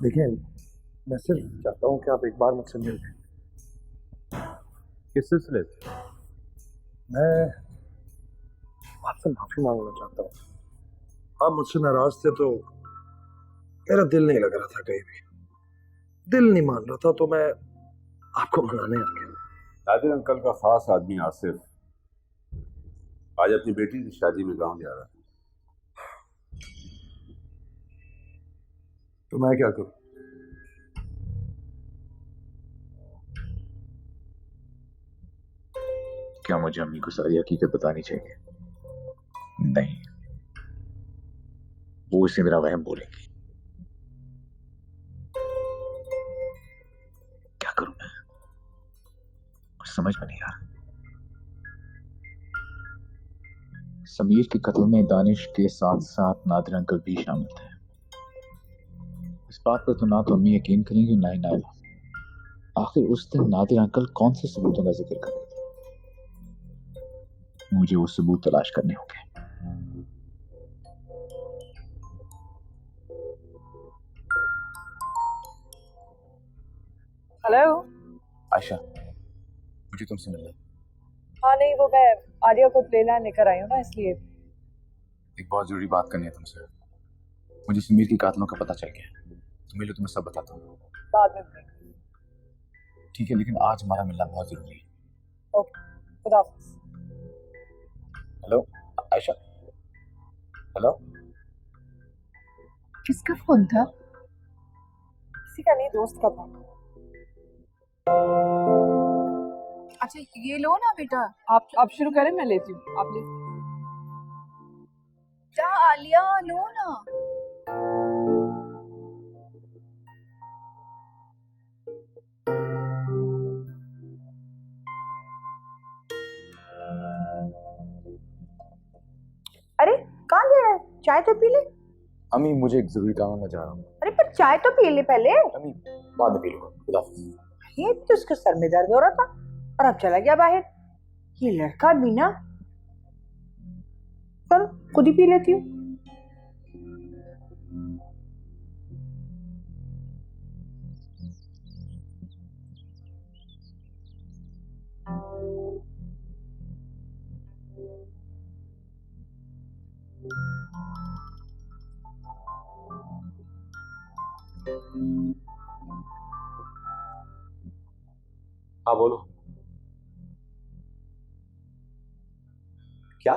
देखिए, मैं सिर्फ चाहता हूँ कि आप एक बार मुझसे मिल लें। किस सिलसिले? मैं आपसे माफी मांगना चाहता हूँ। आप मुझसे नाराज थे तो मेरा दिल नहीं लग रहा था, कहीं भी दिल नहीं मान रहा था, तो मैं आपको मनाने आ गया। नादिर अंकल का खास आदमी आसिफ आज अपनी बेटी की शादी में गांव जा रहा है। तो मैं क्या करूं? क्या मुझे अम्मी को सारी हकीकत बतानी चाहिए? नहीं, वो इसे मेरा वहम बोलेंगी। क्या करूं मैं? कुछ समझ में नहीं आ रहा। समीर के कत्ल में दानिश के साथ साथ नादिर अंकल भी शामिल थे। इस बात पर तो ना तो अम्मी यकीन करेंगी ना ही नायला। आखिर उस दिन नादिर अंकल कौन से सबूतों का जिक्र कर रहे थे? मुझे वो सबूत तलाश करने होंगे। हेलो। आयशा, मुझे तुमसे मिलना है। हाँ नहीं, वो मैं आलिया को लेना लेकर आई हूँ ना, इसलिए। एक बहुत जरूरी बात करनी है तुमसे। मुझे समीर की कातलों का पता चल गया है। तुम्हें लिए तुम्हें सब बताता हूँ। बाद में मिलेंगे। ठीक है, लेकिन आज हमारा मिलना बहुत जरूरी है। ओके, खुदा हाफिज़। हेलो आयशा। हेलो। किसका फोन था? किसी का नहीं, दोस्त का था। अच्छा ये लो ना बेटा। आप शुरू करें, मैं लेती हूँ, आप ले। क्या आलिया, लो ना। अरे कहाँ जा रहा है? चाय तो पी ले। अम्मी मुझे एक जरूरी काम है, मैं जा रहा हूँ। अरे पर चाय तो पी ले पहले। अम्मी बाद में पी लूंगा। खुदा हाफिज़। ये तो उसके सर में दर्द हो रहा था और अब चला गया बाहर। ये लड़का भी ना। चल खुद ही पी लेती हूँ। हाँ बोलो। क्या?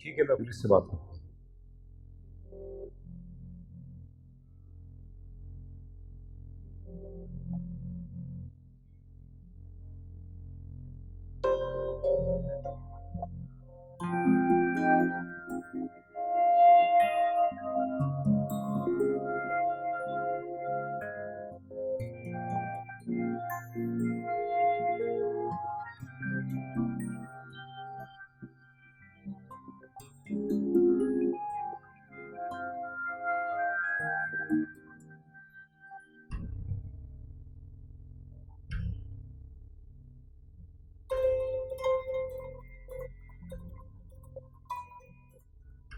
ठीक है, मैं पुलिस से बात करूँ।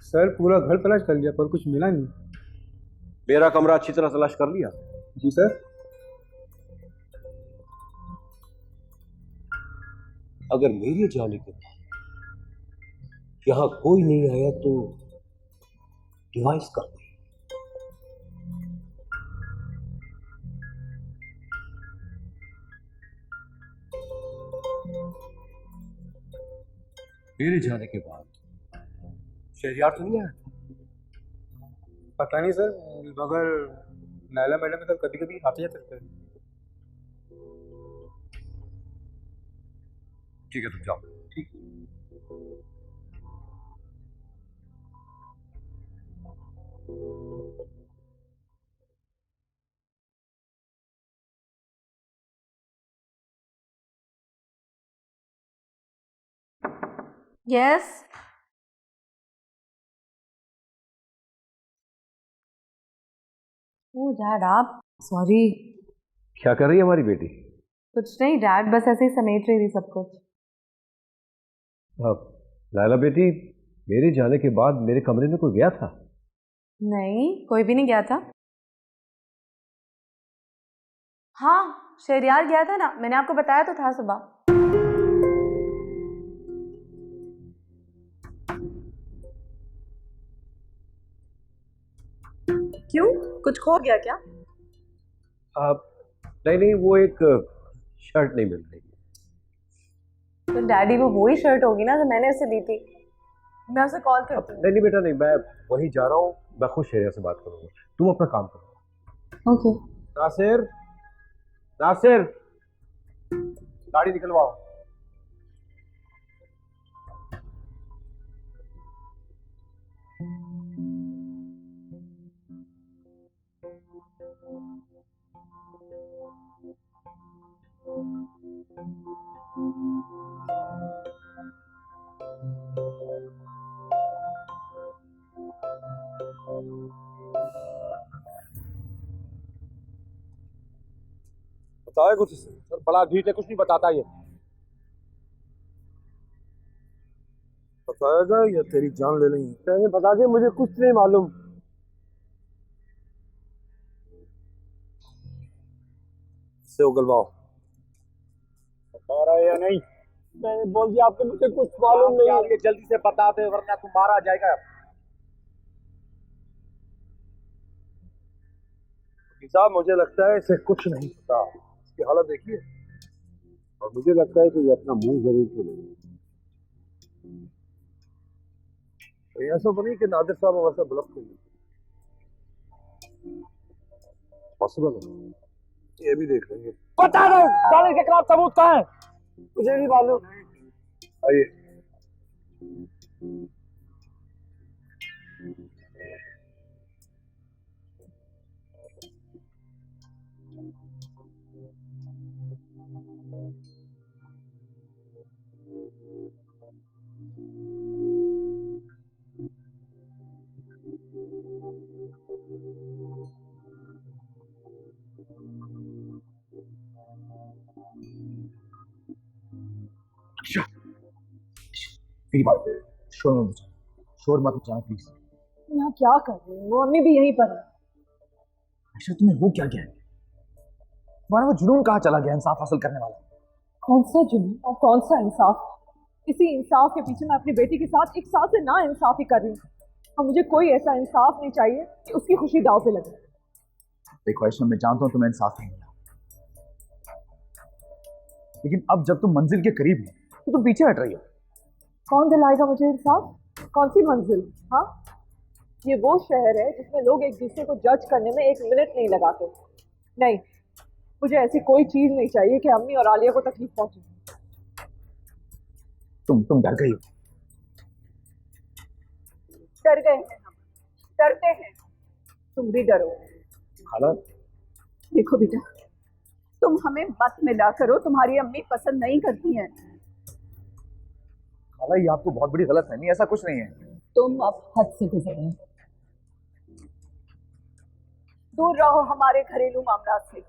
सर पूरा घर तलाश कर लिया पर कुछ मिला नहीं। मेरा कमरा अच्छी तरह तलाश कर लिया? जी सर। अगर मेरे जाने के बाद यहाँ कोई नहीं आया तो डिवाइस कर दे। मेरे जाने के बाद शहरियार तो नहीं आया? पता नहीं सर, मगर नायला मैडम तो कभी कभी आते जाते रहते हैं। ठीक है, तुम जाओ। ठीक। यस। ओ डैड, आप सॉरी। क्या कर रही है हमारी बेटी? कुछ नहीं डैड, बस ऐसे ही समेट रही थी सब कुछ। अब लैला बेटी, मेरे जाने के बाद मेरे कमरे में कोई गया था? नहीं, कोई भी नहीं गया था। हाँ, शहरयार गया था ना, मैंने आपको बताया तो था सुबह। क्यों, कुछ खो गया क्या? अब नहीं, वो एक शर्ट नहीं मिल रही। तो डैडी वो वही शर्ट होगी ना जो मैंने उसे दी थी। मैं उसे कॉल करती हूँ। नहीं बेटा नहीं, मैं वही जा रहा हूँ, मैं खुद शहरिया से बात करूंगा, तुम अपना काम करो। ओके। नासिर, नासिर, गाड़ी निकलवाओ। बताए कुछ इसे? सर बड़ा ढीठ है, कुछ नहीं बताता ये। बताएगा या तेरी जान ले लेंगे? मैंने बता दिया, मुझे कुछ नहीं मालूम। इसे उगलवाओ। बता रहा है या नहीं? मैंने बोल दिया आपको, मुझे कुछ मालूम नहीं है। ये जल्दी से बता दे वरना तू मारा जाएगा। साहब मुझे लगता है इसे कुछ नहीं पता, इसकी हालत देखिए। और मुझे लगता है कि ये अपना मुंह जरूर खोलेगा। तो ऐसा तो नहीं कि नादिर साहब वैसा ब्लफ कर पॉसिबल है? ये भी देख लेंगे। बता दो दानिश के खिलाफ सबूत कहाँ है? मुझे भी मालूम। आइए। मेरी बात शोर मत मचाओ, शोर मत मचाओ प्लीज। मैं क्या कर रही हूँ, मम्मी भी यहीं पर है। आयशा तुम्हें हो क्या गया है? तुम्हारा वो जुनून कहाँ चला गया इंसाफ हासिल करने वाला? कौन सा जुनून और कौन सा इंसाफ? इसी इंसाफ के पीछे मैं अपनी बेटी के साथ एक साल से ना इंसाफी कर रही हूँ, और मुझे कोई ऐसा इंसाफ नहीं चाहिए कि उसकी खुशी दाव पे लगे। देखो आयशा, मैं जानता हूँ तुम्हें इंसाफ नहीं मिला, लेकिन अब जब तुम मंजिल के करीब हो तो तुम पीछे हट रही हो। कौन दिलाएगा मुझे इंसाफ? कौन सी मंजिल? हाँ, ये वो शहर है जिसमें लोग एक दूसरे को जज करने में एक मिनट नहीं लगाते। नहीं, मुझे ऐसी कोई चीज नहीं चाहिए कि अम्मी और आलिया को तकलीफ पहुंचे। तुम डर गई हो। डर गए हैं हम, डरते हैं, तुम भी डरो। खाला, देखो बेटा, तुम हमें मत मिला करो, तुम्हारी अम्मी पसंद नहीं करती हैं। खाला ये आपको बहुत बड़ी गलतफहमी, ऐसा कुछ नहीं है। तुम अब हद से गुजर रहे हो। दूर रहो हमारे घरेलू मामलों से।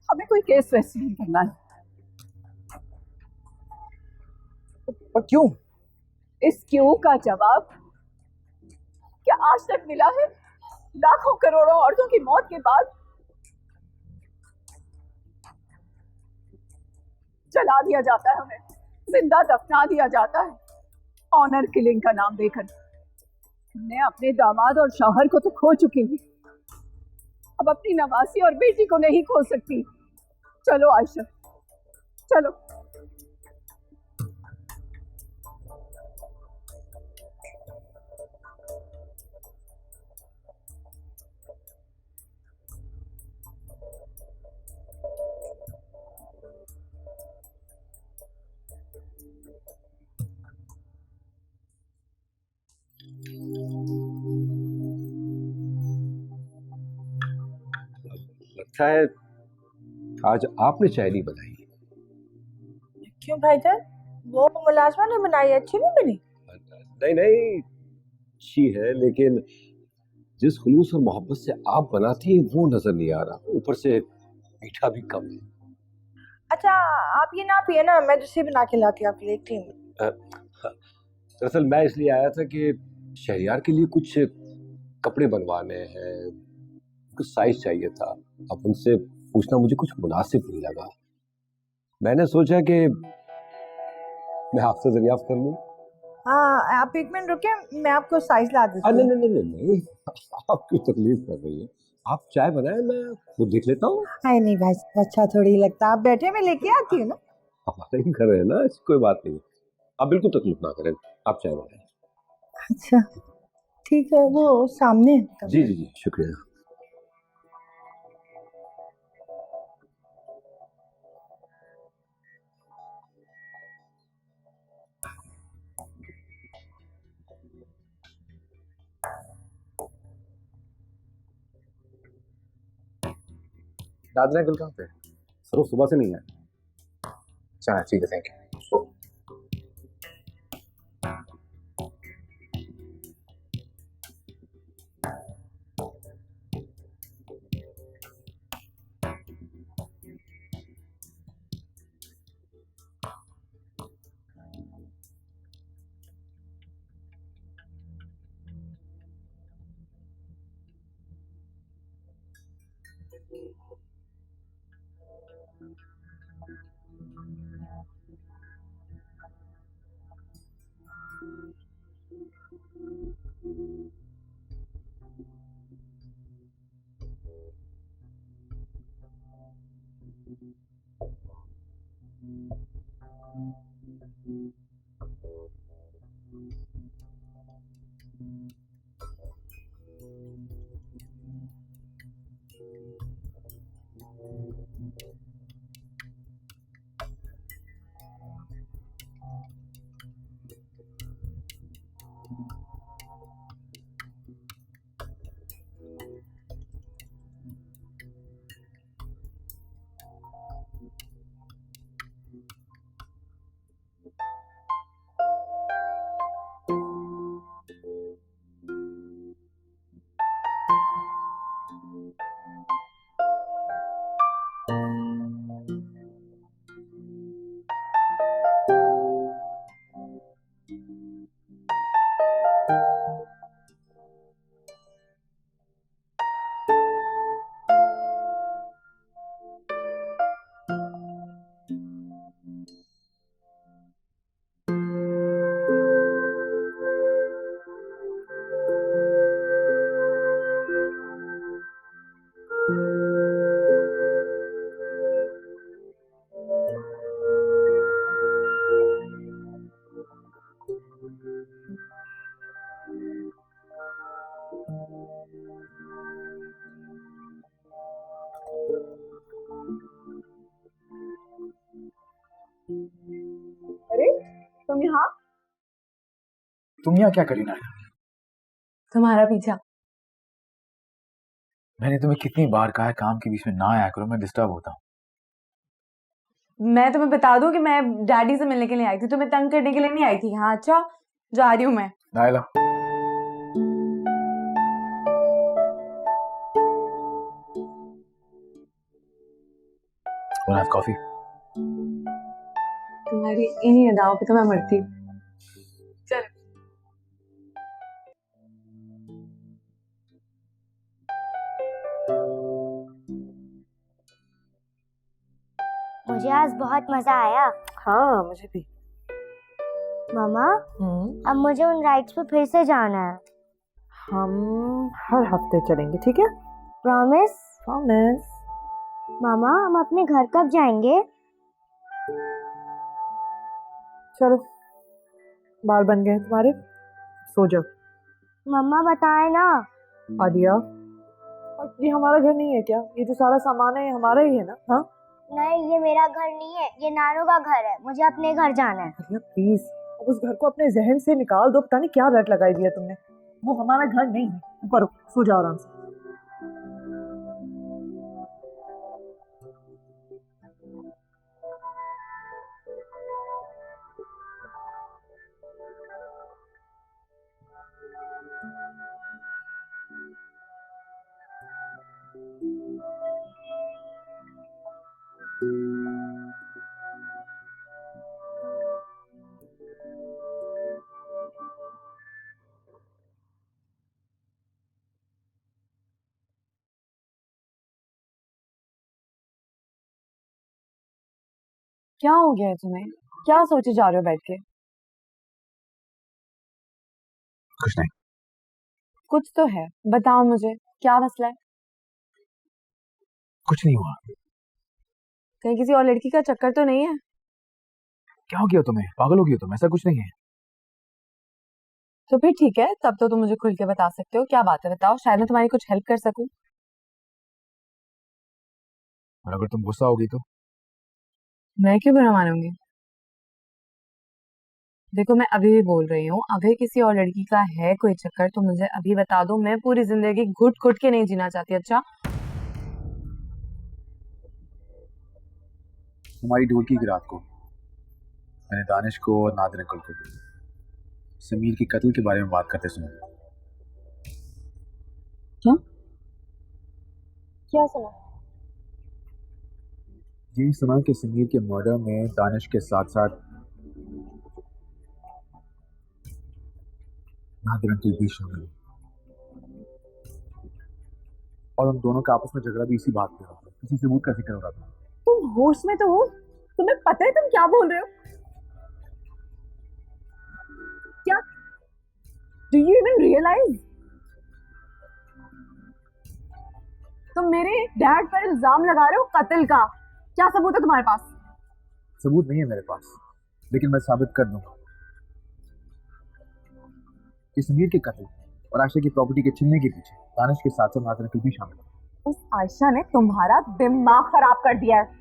हमें कोई केस वैसे नहीं करना है। पर क्यों? इस क्यों का जवाब क्या आज तक मिला है? लाखों करोड़ों औरतों की मौत के बाद जला दिया जाता है, हमें जिंदा दफना दिया जाता है ऑनर किलिंग का नाम देकर। मैं अपने दामाद और शौहर को तो खो चुकी हूँ, अब अपनी नवासी और बेटी को नहीं खो सकती। चलो आयशा, चलो। लगता है आज आपने चाय नहीं बनाई। क्यों भाईजान, वो मुलाजमा ने बनाई, अच्छी नहीं बनी? नहीं अच्छी है, लेकिन जिस खुलूस और मोहब्बत से आप बनाती हैं वो नजर नहीं आ रहा, ऊपर से मीठा भी कम है। अच्छा आप ये ना पिए ना, मैं दूसरी बना के लाती हूँ आपके लिए क्रीम। दरअसल मैं इसलिए आया था कि शहरियार के लिए कुछ कपड़े बनवाने हैं, कुछ साइज चाहिए था। अब उनसे पूछना मुझे कुछ मुनासिब नहीं लगा। मैंने सोचा कि मैं आपसे दरियाफ्त कर लूं। हाँ आप एक मिनट रुके, मैं आपको साइज ला देती नहीं हूँ। नहीं नहीं नहीं, आप क्यों तकलीफ कर रही है? आप चाय बनाए, मैं खुद देख लेता हूँ। हाय नहीं भाई, अच्छा थोड़ी लगता, आप बैठे, मैं लेके आती हूँ ना। हमारे ही घर है ना, ऐसी कोई बात नहीं। आप बिल्कुल तकलीफ ना करें, आप चाय बनाए। अच्छा ठीक है, वो सामने है। जी जी जी, शुक्रिया। दादरा अंकल कहाँ पे? सर वो सुबह से नहीं है। अच्छा ठीक है, थैंक यू। अरे तुम यहाँ? तुम यहाँ क्या करी नायला? तुम्हारा पीछा। मैंने तुम्हें कितनी बार कहा है काम के बीच में ना आया करो, मैं डिस्टर्ब होता हूँ। मैं तुम्हें बता दूं कि मैं डैडी से मिलने के लिए आई थी, तुम्हें तंग करने के लिए नहीं आई थी। हाँ अच्छा, जा रही हूँ मैं। Naila, wanna have coffee? तुम्हारी इन्हीं अदाओं पे तो मैं मरती हूँ। चल। मुझे आज बहुत मजा आया। हाँ मुझे भी। मामा अब मुझे उन राइड्स पे फिर से जाना है। हम हर हफ्ते चलेंगे, ठीक है? प्रॉमिस? प्रॉमिस। मामा हम अपने घर कब जाएंगे? चलो, बाल बन गए तुम्हारे, सो जाओ। मम्मा बताए ना। आलिया, ये हमारा घर नहीं है क्या? ये जो सारा सामान है ये हमारा ही है ना? हाँ नहीं, ये मेरा घर नहीं है, ये नानू का घर है। मुझे अपने घर जाना है। आलिया प्लीज, अब उस घर को अपने जहन से निकाल दो। पता नहीं क्या रट लगाई दिया तुमने। वो हमारा घर नहीं है। ऊपर सो जाओ आराम से। क्या हो गया है तुम्हें? क्या सोचे जा रहे हो बैठ के? कुछ नहीं। कुछ तो है, बताओ मुझे, क्या मसला है? कुछ नहीं हुआ। कहीं किसी और लड़की का चक्कर तो नहीं है? क्या हो गया तुम्हें? पागल हो गई हो तुम? ऐसा कुछ नहीं है। तो फिर ठीक है, तब तो तुम मुझे खुल के बता सकते हो, क्या बात है बताओ, शायद मैं तुम्हारी कुछ हेल्प कर सकूं। और अगर तुम गुस्सा होगी तो? मैं क्यों बुरा मानूंगी? देखो मैं अभी भी बोल रही हूँ, अभी किसी और लड़की का है कोई चक्कर तो मुझे अभी बता दो, मैं पूरी जिंदगी घुट घुट के नहीं जीना चाहती। अच्छा हमारी ढोलकी की रात को मैंने दानिश को और नादिर अंकल को समीर के कत्ल के बारे में बात करते सुना। क्या? क्या सुना? यही सुना कि समीर के मर्डर में दानिश के साथ साथ नादिर अंकल भी शामिल है। और उन दोनों का आपस में झगड़ा भी इसी बात पे हो रहा था, किसी सबूत का जिक्र हो रहा था। तुम होश में तो हो? तुम्हें पता है तुम क्या बोल रहे हो? क्या? Do you even realise? तुम मेरे डैड पर इल्जाम लगा रहे हो कत्ल का। क्या सबूत है तुम्हारे पास? सबूत नहीं है मेरे पास, लेकिन मैं साबित कर दूंगा कि समीर के कत्ल और आयशा की प्रॉपर्टी के छीनने के पीछे दानिश के साथ साथ नादिर अंकल भी शामिल है। उस आयशा ने तुम्हारा दिमाग खराब कर दिया है।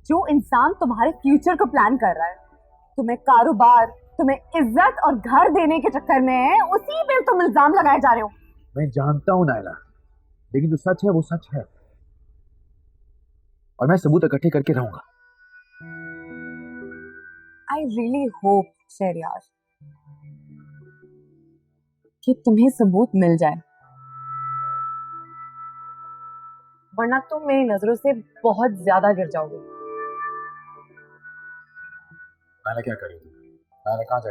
जो इंसान तुम्हारे फ्यूचर को प्लान कर रहा है, तुम्हें कारोबार, तुम्हें इज्जत और घर देने के चक्कर में उसी पे तुम इल्जाम लगाए जा रहे हो। मैं जानता हूं नायला, लेकिन जो सच है वो सच है और मैं सबूत इकट्ठे करके रहूंगा। आई रियली होप शहरियार कि तुम्हें सबूत मिल जाए, वरना तुम मेरी नजरों से बहुत ज्यादा गिर जाओगे। नायला क्या कर रही थी? नायला कहाँ जा?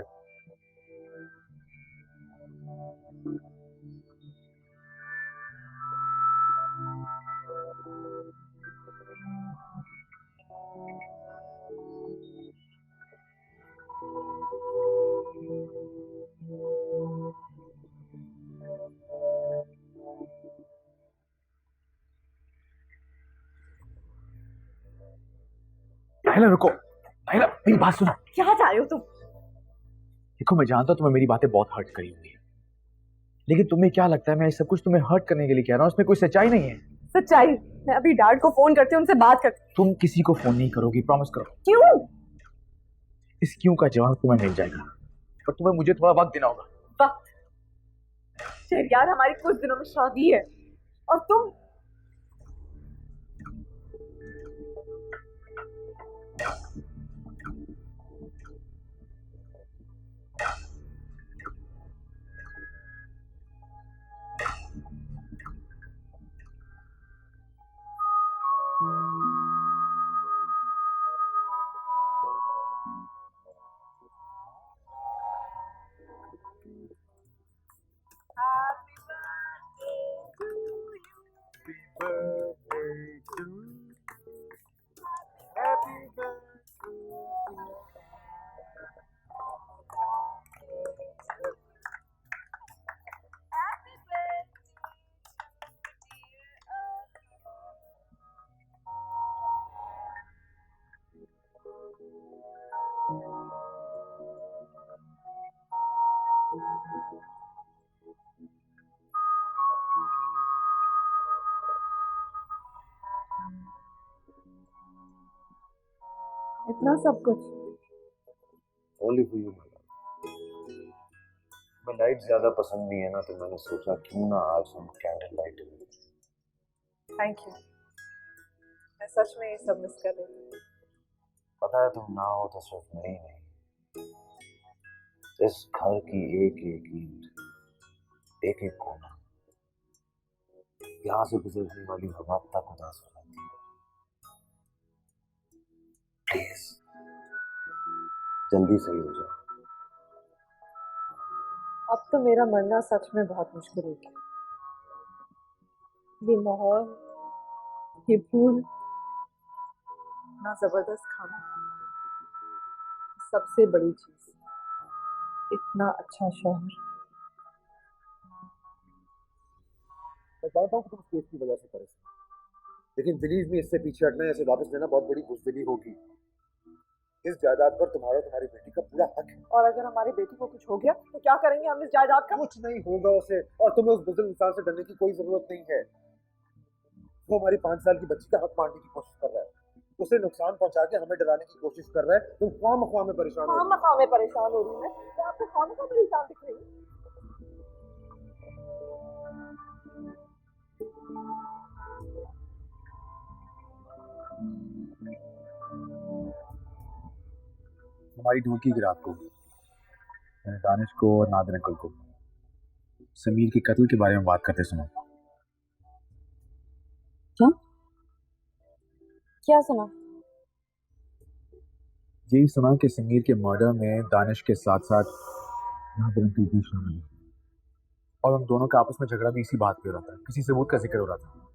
नायला रुको, नायला मेरी बात सुनो। क्या चाह रहे हो तुम? देखो मैं जानता हूं तुम्हें मेरी बातें बहुत हर्ट करी होंगी, लेकिन तुम्हें क्या लगता है मैं ये सब कुछ तुम्हें हर्ट करने के लिए कह रहा हूं? इसमें कोई सच्चाई नहीं है। सच्चाई? मैं अभी डैड को फोन करती हूँ, उनसे बात कर। तुम किसी को फोन नहीं करोगी, प्रॉमिस करो। क्यों? इस क्यों का जवाब तुम्हें मिल जाएगा, पर तुम्हें मुझे थोड़ा वक्त देना होगा। वक्त? शहरियार, हमारी कुछ दिनों में शादी है और तुम इतना सब कुछ ओनली फॉर यू। मैं लाइट ज्यादा पसंद नहीं है ना, तो मैंने सोचा क्यों ना आज हम कैंडल लाइट। Thank you. मैं सच में ये सब मिस कर रही थी। पता है तुम ना हो तो सिर्फ मैं ही नहीं, इस घर की एक एक ईंट, एक एक कोना, यहाँ से गुजरने वाली हवा तक उदास हो जाती है। प्लीज जल्दी सही हो जाओ। अब तो मेरा मरना सच में बहुत मुश्किल हो गया। ये माहौल, ये फूल, इतना जबरदस्त खाना, सबसे बड़ी चीज इतना अच्छा शौहर। मैं जानता हूँ कि तुम केस की वजह से परेशान, लेकिन बिलीव मी, इससे पीछे हटना या इसे वापस लेना बहुत बड़ी बुज़दिली होगी। इस जायदाद पर तुम्हारा और तुम्हारी बेटी का पूरा हक है। और अगर हमारी बेटी को कुछ हो गया तो क्या करेंगे हम इस जायदाद का? कुछ नहीं होगा उसे, और तुम्हें उस बुजुर्ग इंसान से डरने की कोई जरूरत नहीं है। वो हमारी 5 साल की बच्ची का हक मारने की कोशिश कर रहा है, उसे नुकसान पहुंचा के हमें डराने की कोशिश कर रहा है। तुम खामखा में परेशान हो रही हो। खामखा में परेशान हो रही हूँ मैं आपको खामखा परेशान दिख रही हूँ? हमारी ढूंढ की रात को मैंने दानिश को और नादिर अंकल को समीर के कत्ल के बारे में बात करते सुना। क्या क्या सुना? यही सुना कि समीर के मर्डर में दानिश के साथ साथ नादिर अंकल भी शामिल है, और उन दोनों का आपस में झगड़ा भी इसी बात पे हो रहा था, किसी सबूत का जिक्र हो रहा था।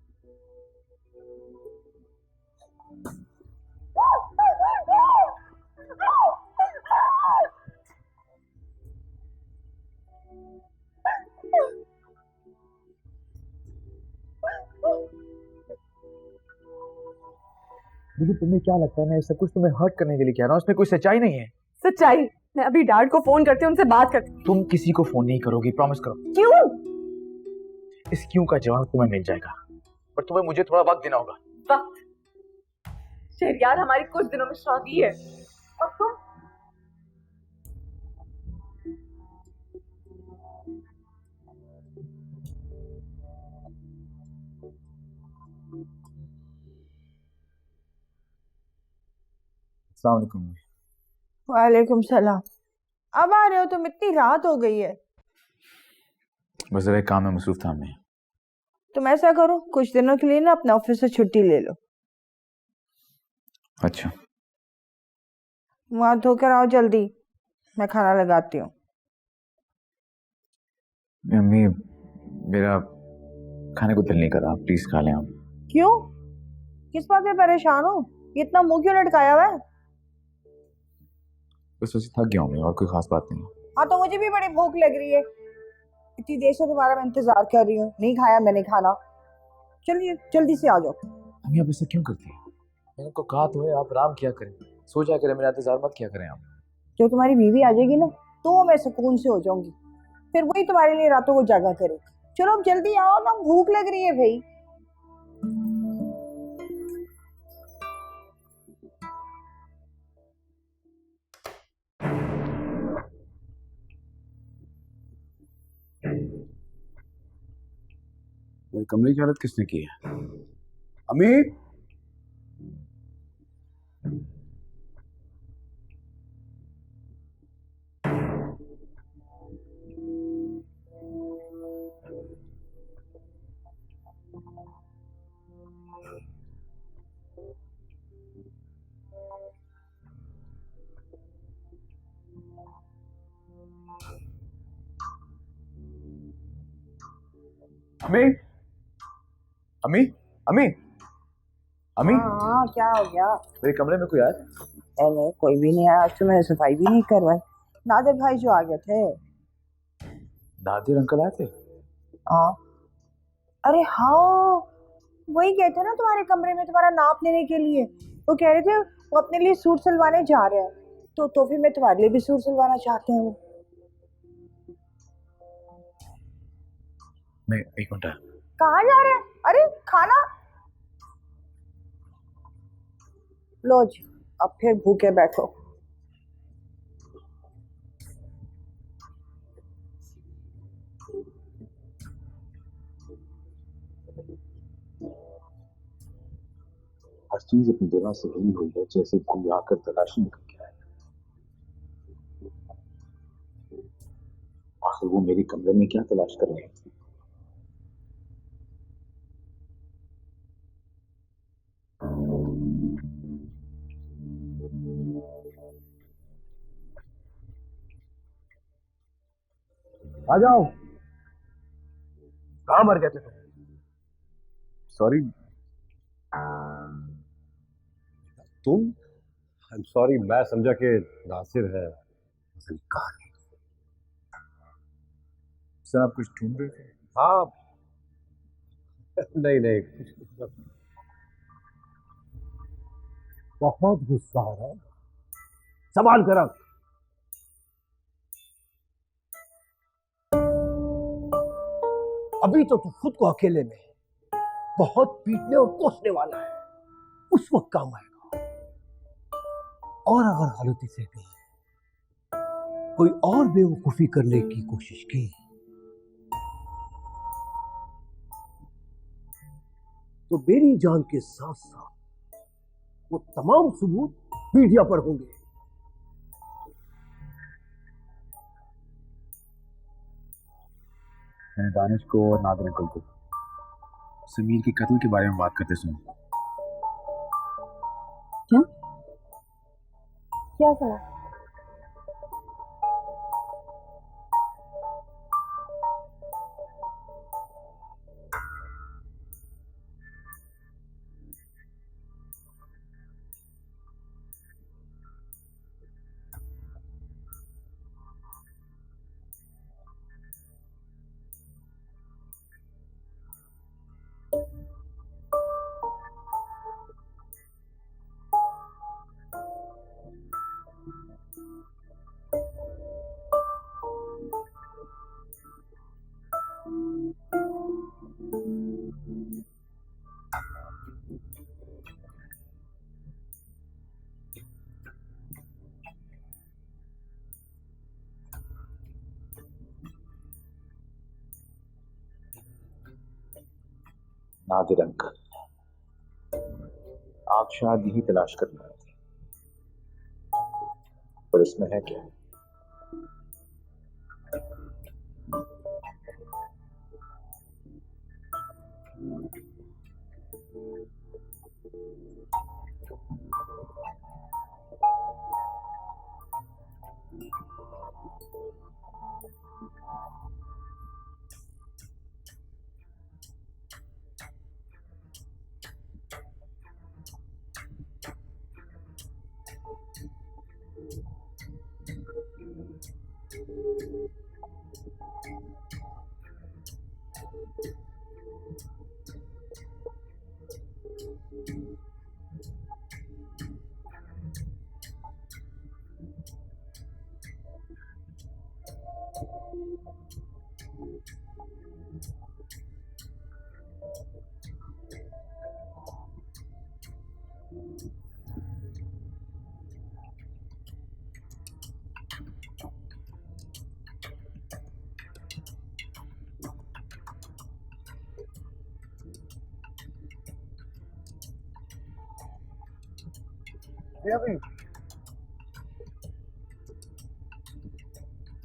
लेकिन तुम्हें क्या लगता है मैं सब कुछ तुम्हें हर्ट करने के लिए कह रहा हूँ? इसमें कोई सच्चाई नहीं है। सच्चाई? मैं अभी डैड को फोन करती हूँ, उनसे बात करती हूँ। तुम किसी को फोन नहीं करोगी, प्रॉमिस करो। क्यों? इस क्यों का जवाब तुम्हें मिल जाएगा, पर तुम्हें मुझे थोड़ा वक्त देना होगा। वक्त? शहरयार, हमारी कुछ दिनों में शादी है और तुम अस्सलाम वालेकुम। वालेकुम सलाम। अब आ रहे हो? तुम इतनी रात हो गई है। बस जरा एक काम में मसरूफ था मैं। तुम ऐसा करो, कुछ दिनों के लिए ना अपने ऑफिस से छुट्टी ले लो। अच्छा, वहां धोकर आओ जल्दी, मैं खाना लगाती हूँ। अम्मी मेरा खाने को दिल नहीं कर रहा, प्लीज खा लें आप। क्यों? किस बात में परेशान हो? इतना मुंह क्यों लटकाया हुआ है? बस वैसे थक गया हूँ मैं, और कोई खास बात नहीं। हाँ तो मुझे भी बड़ी भूख लग रही है, इतनी देर से तुम्हारा मैं इंतजार कर रही हूँ, नहीं खाया मैंने खाना। चलिए जल्दी से आ जाओ। अम्मी आप ऐसा क्यों करती हैं? मैंने को कहा तो है आप आराम किया करें, सो जाया करें, मेरा इंतजार मत किया करें आप। जब तुम्हारी बीवी आ जाएगी ना तो मैं सुकून से हो जाऊंगी, फिर वही तुम्हारे लिए रातों को जागा करेगी। चलो अब जल्दी आओ ना, भूख लग रही है भाई। मेरे कमरे की हालत किसने की है? अम्मी अम्मी अम्मी अम्मी अम्मी हाँ क्या हो गया? मेरे कमरे में कोई आया था? नहीं कोई भी नहीं आया, आज तो मैंने सफाई भी नहीं करवाई। नादिर भाई जो आ गए थे। नादिर अंकल आए थे? हाँ। अरे हाँ, वही गए थे ना तुम्हारे कमरे में तुम्हारा नाप लेने के लिए। वो कह रहे थे वो अपने लिए सूट सिलवाने जा रहे हैं, तो फिर मैं तुम्हारे लिए भी सूट सिलवाना चाहते हैं वो। मैं एक मिनट आया। कहाँ जा रहे हैं? अरे खाना लो जी, अब फिर भूखे बैठो। हर चीज अपनी जगह से हिली हुई है, जैसे कोई आकर तलाशी निकल के आया। आखिर वो मेरे कमरे में क्या तलाश कर रहे हैं? आ जाओ। कहाँ मर गए थे तुम? सॉरी, तुम? आई एम सॉरी, मैं समझा कि नासिर है। असल कहानी। सर आप कुछ ढूंढ रहे थे? हाँ। नहीं नहीं, बहुत गुस्सा आ रहा है। सवाल करा। अभी तो तू खुद को अकेले में बहुत पीटने और कोसने वाला है, उस वक्त काम आएगा। और अगर गलती से भी कोई और बेवकूफी करने की कोशिश की तो मेरी जान के साथ साथ वो तमाम सबूत मीडिया पर होंगे। मैंने दानिश को और नादिर अंकल को समीर के कत्ल के बारे में बात करते सुना। क्या सुना? नादिर अंकल, आप शायद यही तलाश कर रहे थे, पर इसमें है क्या?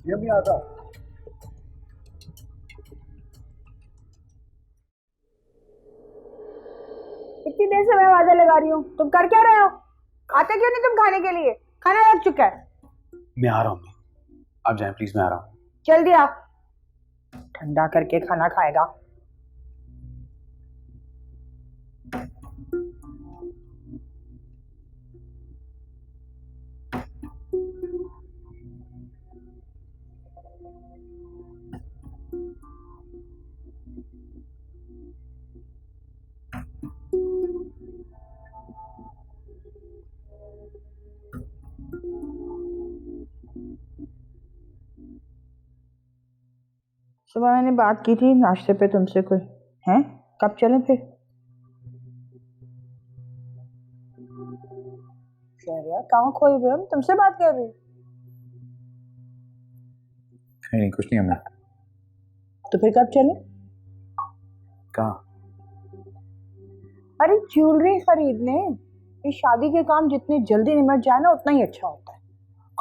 ये भी आता। इतनी देर से मैं आवाज़ें लगा रही हूँ, तुम कर क्या रहे हो? आते क्यों नहीं तुम खाने के लिए? खाना लग चुका है। मैं आ रहा हूँ, आप जाएं प्लीज, मैं आ रहा हूँ। जल्दी आ, ठंडा करके खाना खाएगा। सुबह मैंने बात की थी नाश्ते पे तुमसे, कोई हैं? कब चलें फिर? शहरिया कहाँ खोई हुई? हम तुमसे बात कर रही। नहीं कुछ नहीं, हमने। तो फिर कब चलें? कहाँ? अरे ज्वेलरी खरीदने। ये शादी के काम जितने जल्दी निमट जाए ना उतना ही अच्छा होता है।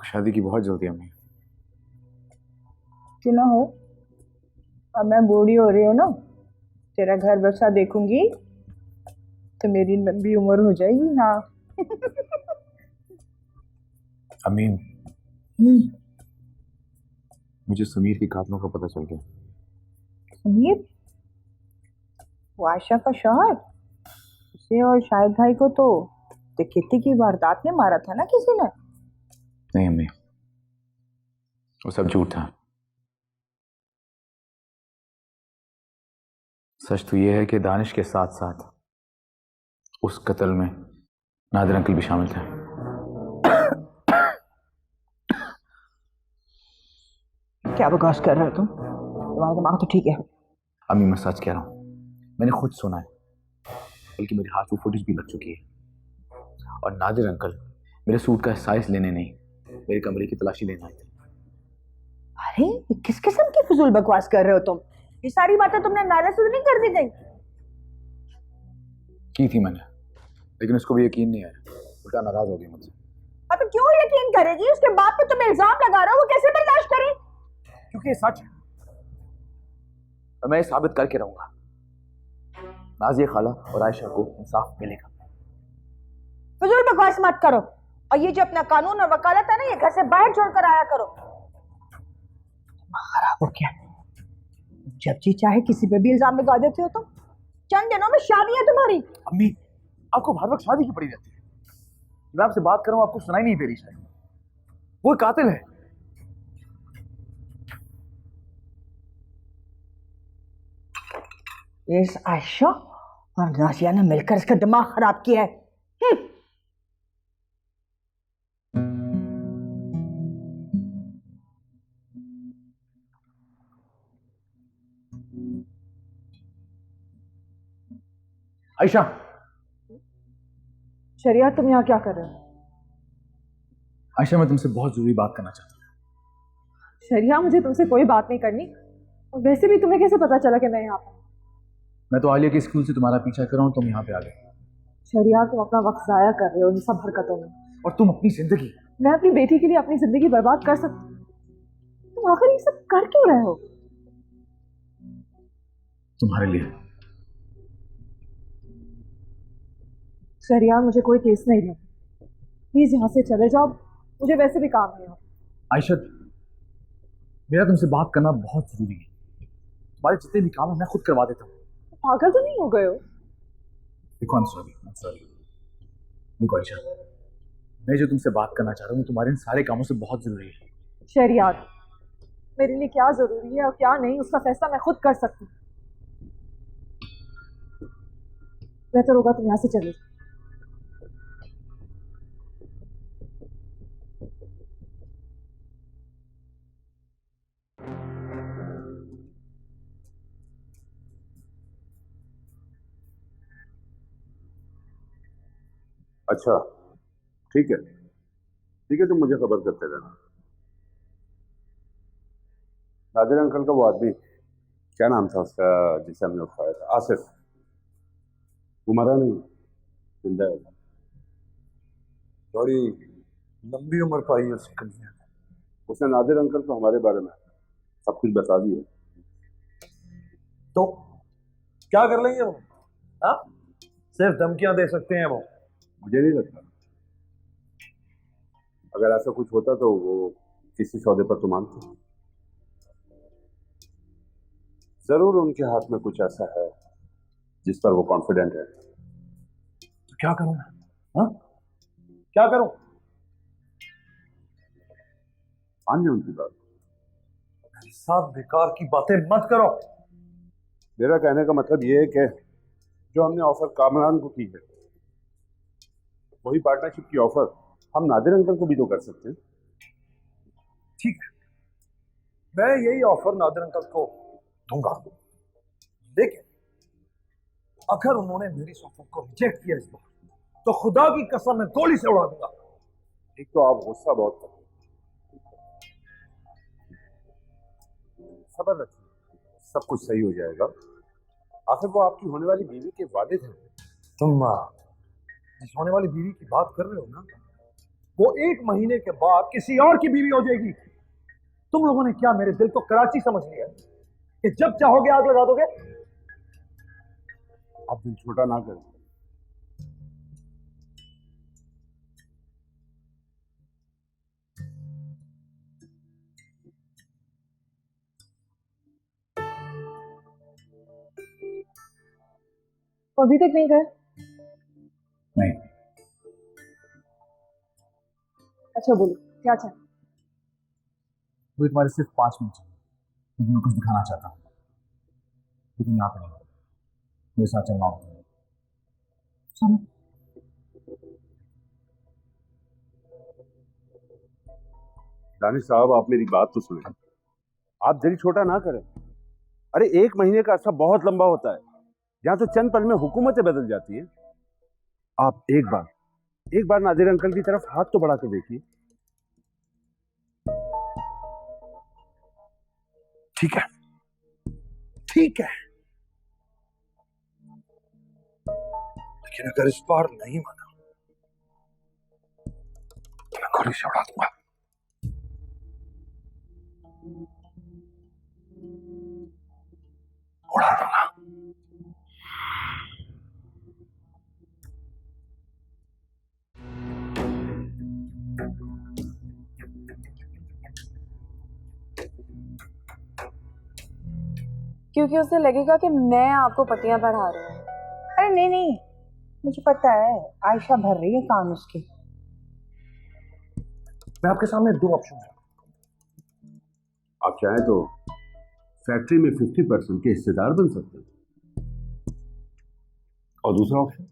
शादी की बहुत जल्दी अम्मी। क्यों ना हो, अब मैं बूढ़ी हो रही हूँ ना, तेरा घर बसा देखूंगी तो मेरी लंबी उम्र हो जाएगी। हाँ। अम्मी, मुझे समीर के कातलों का पता चल गया। समीर? वो आयशा का शौहर? उसे और शाहिद भाई को तो खेती की वारदात में मारा था ना किसी ने? नहीं अम्मी, वो सब झूठ था। सच तो ये है कि दानिश के साथ साथ उस कत्ल में नादिर अंकल भी शामिल थे। क्या बकवास कर रहे हो तुम? तुम्हारा दिमाग तो ठीक है। अम्मी मैं सच कह रहा हूँ, मैंने खुद सुना है, बल्कि मेरे हाथ में फुटेज भी लग चुकी है। और नादिर अंकल मेरे सूट का साइज लेने नहीं, मेरे कमरे की तलाशी लेने आए थे। अरे ये किस किस्म की फजूल बकवास कर रहे हो तुम? ये सारी बातें तुमने नायला से तो नहीं कर दी गई? की थी मैंने, लेकिन उसको भी यकीन नहीं आया, उल्टा नाराज हो गई मुझसे। अब क्यों यकीन करेगी? उसके बाप पे तुम इल्जाम लगा रहे हो, वो कैसे बर्दाश्त करे? क्योंकि ये सच है और मैं ये साबित करके रहूंगा। नाजिया खाला और आयशा को इंसाफ मिलेगा। फजूल बकवास मत करो, और ये जो अपना कानून और वकालत है ना, ये घर से बाहर छोड़कर आया करो। खराब हो गया, जब जी चाहे किसी पे भी इल्जाम लगा देते हो तुम। चंद दिनों में शादी है तुम्हारी। अम्मी आपको हर वक्त शादी की पड़ी रहती है। मैं आपसे बात कर रहा हूं, आपको सुनाई नहीं दे रही शायद। वो कातिल है। इस आयशा और नाजिया ने मिलकर इसका दिमाग खराब किया है। आयशा, शरिया तुम यहाँ क्या कर रहे हो? आयशा मैं तुमसे बहुत जरूरी बात करना चाहता हूँ। शरिया मुझे तुमसे कोई बात नहीं करनी, और वैसे भी तुम्हें कैसे पता चला कि मैं यहाँ पर? मैं तो आलिया के स्कूल से तुम्हारा पीछा कर रहा हूँ, तुम यहाँ पे आ गए। शरिया तुम अपना वक्त जाया कर रहे हो इन सब हरकतों में। और तुम अपनी जिंदगी। मैं अपनी बेटी के लिए अपनी जिंदगी बर्बाद कर सकती हूँ? तुम आखिर ये सब कर क्यों रहे हो? तुम्हारे लिए। शरिया मुझे कोई केस नहीं लेना, प्लीज यहाँ से चले जाओ, मुझे वैसे भी काम है। आयशा मेरा तुमसे बात करना बहुत जरूरी है। तुम्हारे जितने भी काम है मैं खुद करवा देता हूँ। पागल तो नहीं हो गए हो? देखो I'm sorry। देखो आयशा, मैं जो तुमसे बात करना चाह रहा हूँ तुम्हारे इन सारे कामों से बहुत जरूरी है। शरिया मेरे लिए क्या जरूरी है और क्या नहीं, उसका फैसला मैं खुद कर सकती हूँ। बेहतर होगा तुम यहाँ से चले जाओ। अच्छा ठीक है, तुम मुझे खबर करते रहना। नादिर अंकल का वो आदमी, क्या नाम था उसका जिसे हमने उठाया था? आसिफ। वो मरा नहीं, जिंदा है। बड़ी लंबी उम्र पाई है उसकी कन्या। उसने नादिर अंकल को हमारे बारे में सब कुछ बता दिया। तो क्या कर लेंगे वो? हाँ, सिर्फ धमकियां दे सकते हैं वो। मुझे नहीं लगता, अगर ऐसा कुछ होता तो वो किसी सौदे पर तो मानते। जरूर उनके हाथ में कुछ ऐसा है जिस पर वो कॉन्फिडेंट है। तो क्या करूं मैं? हाँ, क्या करूं? मान लो उनकी बात। सब बेकार की बातें मत करो। मेरा कहने का मतलब ये है कि जो हमने ऑफर कामरान को की है, वही पार्टनरशिप की ऑफर हम नादिर अंकल को भी तो कर सकते हैं। ठीक है, मैं यही ऑफर नादिर अंकल को दूंगा, लेकिन अगर उन्होंने मेरी इस ऑफर को रिजेक्ट किया इस बार, तो खुदा की कसम मैं गोली से उड़ा दूंगा। एक तो आप गुस्सा बहुत करते हैं। सब्र रखिए, सब कुछ सही हो जाएगा। आखिर वो आपकी होने वाली बीवी के वादे थे। तुम जिस होने वाली बीवी की बात कर रहे हो ना, वो 1 महीने के बाद किसी और की बीवी हो जाएगी। तुम लोगों ने क्या मेरे दिल को कराची समझ लिया कि जब चाहोगे आग लगा दोगे? आप दिल छोटा ना करें। अभी तक नहीं गए? नहीं, अच्छा बोलो क्या चाहिए? मुझे तुम्हारे सिर्फ 5 मिनट चाहिए, क्योंकि मैं कुछ दिखाना चाहता हूँ, लेकिन यहाँ पे नहीं, मेरे साथ चलना होगा। चलो। दानिश साहब, आप मेरी बात तो सुने। आप दिल छोटा ना करें। अरे 1 महीने का अरसा बहुत लंबा होता है, यहाँ तो चंद पल में हुकूमतें बदल जाती हैं। आप एक बार नादिर अंकल की तरफ हाथ तो बढ़ा के देखिए। ठीक है, ठीक है, लेकिन अगर इस बार नहीं माना तो मैं गोली से उड़ा दूंगा। उड़ा दूंगा। क्योंकि उसे लगेगा कि मैं आपको पट्टियां पढ़ा रही हूँ। अरे नहीं नहीं, मुझे पता है आयशा भर रही है कान उसके। मैं आपके सामने 2 ऑप्शन है। आप चाहें तो फैक्ट्री में 50% के हिस्सेदार बन सकते हैं। और दूसरा ऑप्शन?